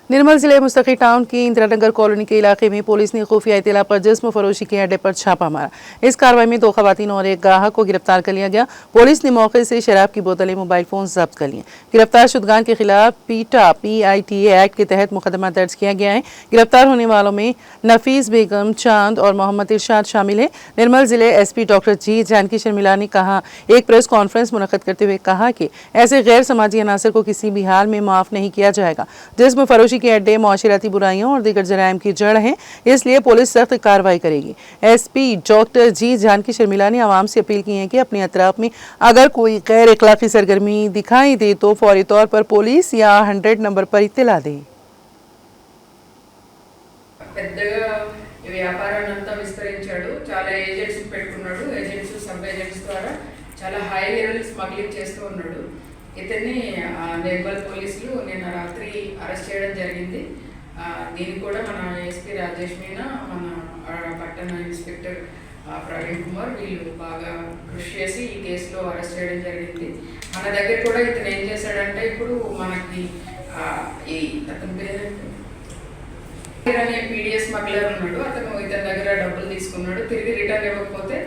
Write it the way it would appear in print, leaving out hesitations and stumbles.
निर्मल जिले मुस्तकी टाउन की इंदिरानगर कॉलोनी के इलाके में पुलिस ने खुफिया इत्तला पर जिस्म फरोशी के अड्डे पर छापा मारा। इस कार्रवाई में 2 खवातीन और एक ग्राहक को गिरफ्तार कर लिया गया। पुलिस ने मौके से शराब की बोतलें, मोबाइल फोन जब्त कर लिए। गिरफ्तार शुदगान के खिलाफ PITA एक्ट के तहत मुकदमा दर्ज किया गया है। गिरफ्तार होने वालों में नफीस बेगम, चांद और मोहम्मद इरशाद शामिल है। निर्मल जिले SP डॉक्टर जी जानकी शर्मिला ने कहा एक प्रेस कॉन्फ्रेंस मुनक्कद करते हुए कहा कि ऐसे गैर समाजी अनासर को किसी भी हाल में माफ नहीं किया जाएगा। जिस्म फरोशी के अड्डे मुआशराती बुराइयों और दीगर जराइम की जड़ हैं, इसलिए पुलिस सख्त कार्रवाई करेगी। SP डॉक्टर जी जानकी शर्मिला ने आवाम से अपील की है कि अपने अतराफ में अगर कोई गैर अखलाकी सरगर्मी दिखाई दे तो फौरी तौर पर पुलिस या 100 नंबर पर इत्तला दें। వ్యాపారాన్నంతా విస్తరించాడు, చాలా ఏజెంట్స్ పెట్టుకున్నాడు, ఏజెంట్స్ సబ్ ఏజెంట్స్ ద్వారా చాలా హై లెవెల్ స్మగ్లింగ్ చేస్తూ ఉన్నాడు. ఇతన్ని నిర్మల్ పోలీసులు నిన్న రాత్రి అరెస్ట్ చేయడం జరిగింది. దీనికి కూడా మన SP రాజేష్ మీనా, మన పట్టణ ఇన్స్పెక్టర్ ప్రవీణ్ కుమార్ వీళ్ళు బాగా కృషి చేసి ఈ కేసులో అరెస్ట్ చేయడం జరిగింది. మన దగ్గర కూడా ఇతను ఏం చేశాడంటే ఇప్పుడు మనకి ఈ అతని పేరు అనే PDS స్మగ్లర్ ఉన్నాడు. అతను ఇతని దగ్గర డబ్బులు తీసుకున్నాడు, తిరిగి రిటర్న్ ఇవ్వకపోతే